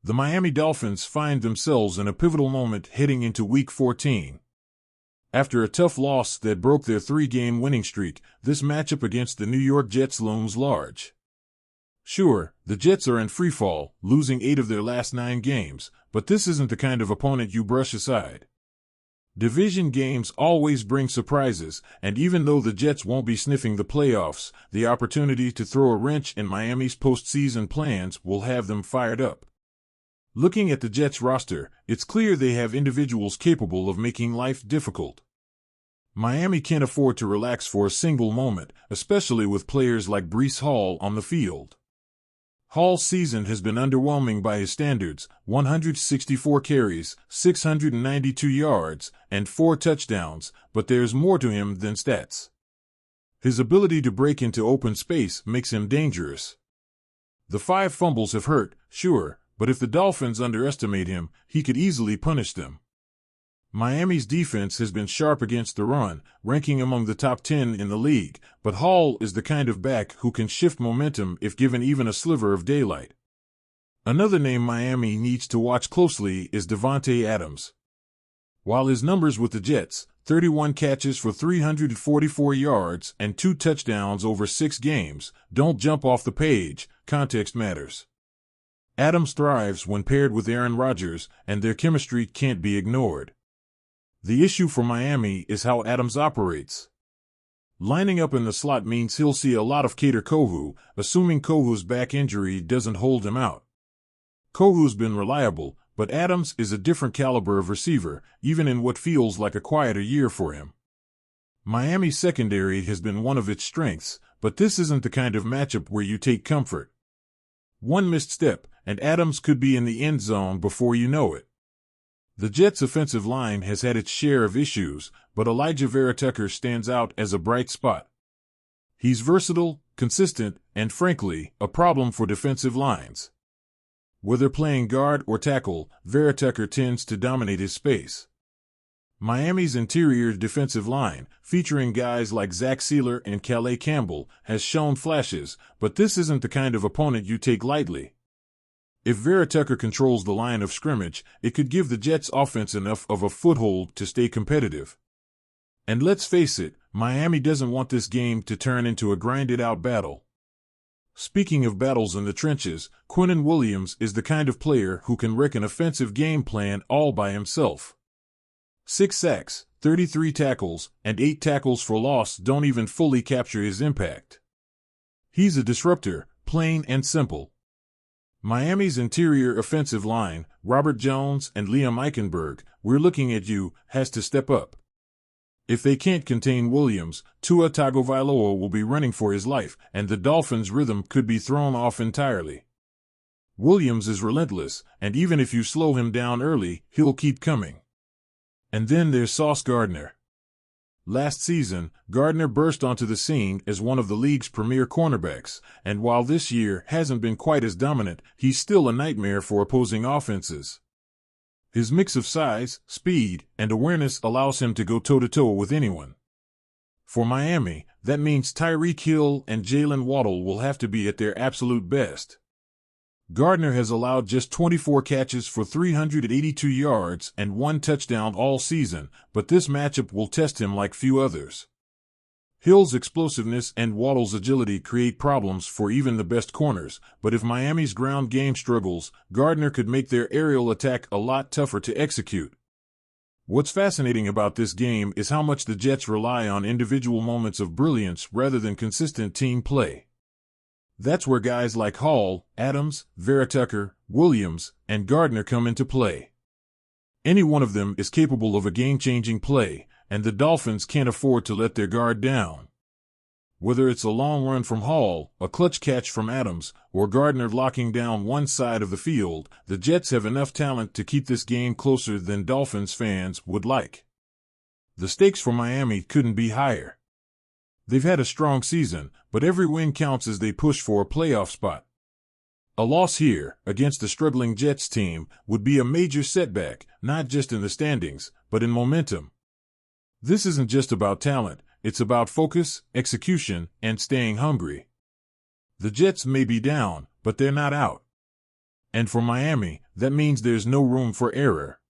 The Miami Dolphins find themselves in a pivotal moment heading into Week 14. After a tough loss that broke their 3-game winning streak, this matchup against the New York Jets looms large. Sure, the Jets are in freefall, losing 8 of their last 9 games, but this isn't the kind of opponent you brush aside. Division games always bring surprises, and even though the Jets won't be sniffing the playoffs, the opportunity to throw a wrench in Miami's postseason plans will have them fired up. Looking at the Jets roster, it's clear they have individuals capable of making life difficult. Miami can't afford to relax for a single moment, especially with players like Breece Hall on the field. Hall's season has been underwhelming by his standards: 164 carries, 692 yards, and 4 touchdowns, but there's more to him than stats. His ability to break into open space makes him dangerous. The 5 fumbles have hurt, sure, but if the Dolphins underestimate him, he could easily punish them. Miami's defense has been sharp against the run, ranking among the top 10 in the league, but Hall is the kind of back who can shift momentum if given even a sliver of daylight. Another name Miami needs to watch closely is Davante Adams. While his numbers with the Jets, 31 catches for 344 yards and 2 touchdowns over 6 games, don't jump off the page, context matters. Adams thrives when paired with Aaron Rodgers, and their chemistry can't be ignored. The issue for Miami is how Adams operates. Lining up in the slot means he'll see a lot of Kader Kohou, assuming Kohou's back injury doesn't hold him out. Kohou's been reliable, but Adams is a different caliber of receiver, even in what feels like a quieter year for him. Miami's secondary has been one of its strengths, but this isn't the kind of matchup where you take comfort. One missed step, and Adams could be in the end zone before you know it. The Jets' offensive line has had its share of issues, but Elijah Vera Tucker stands out as a bright spot. He's versatile, consistent, and frankly, a problem for defensive lines. Whether playing guard or tackle, Vera Tucker tends to dominate his space. Miami's interior defensive line, featuring guys like Zach Sealer and Calais Campbell, has shown flashes, but this isn't the kind of opponent you take lightly. If Vera Tucker controls the line of scrimmage, it could give the Jets' offense enough of a foothold to stay competitive. And let's face it, Miami doesn't want this game to turn into a grinded-out battle. Speaking of battles in the trenches, Quinnen Williams is the kind of player who can wreck an offensive game plan all by himself. 6 sacks, 33 tackles, and 8 tackles for loss don't even fully capture his impact. He's a disruptor, plain and simple. Miami's interior offensive line, Robert Jones and Liam Eichenberg, we're looking at you, has to step up. If they can't contain Williams, Tua Tagovailoa will be running for his life, and the Dolphins' rhythm could be thrown off entirely. Williams is relentless, and even if you slow him down early, he'll keep coming. And then there's Sauce Gardner. Last season, Gardner burst onto the scene as one of the league's premier cornerbacks, and while this year hasn't been quite as dominant, he's still a nightmare for opposing offenses. His mix of size, speed, and awareness allows him to go toe-to-toe with anyone. For Miami, that means Tyreek Hill and Jalen Waddle will have to be at their absolute best. Gardner has allowed just 24 catches for 382 yards and 1 touchdown all season, but this matchup will test him like few others. Hill's explosiveness and Waddle's agility create problems for even the best corners, but if Miami's ground game struggles, Gardner could make their aerial attack a lot tougher to execute. What's fascinating about this game is how much the Jets rely on individual moments of brilliance rather than consistent team play. That's where guys like Hall, Adams, Vera Tucker, Williams, and Gardner come into play. Any one of them is capable of a game-changing play, and the Dolphins can't afford to let their guard down. Whether it's a long run from Hall, a clutch catch from Adams, or Gardner locking down one side of the field, the Jets have enough talent to keep this game closer than Dolphins fans would like. The stakes for Miami couldn't be higher. They've had a strong season, but every win counts as they push for a playoff spot. A loss here, against the struggling Jets team, would be a major setback, not just in the standings, but in momentum. This isn't just about talent, it's about focus, execution, and staying hungry. The Jets may be down, but they're not out. And for Miami, that means there's no room for error.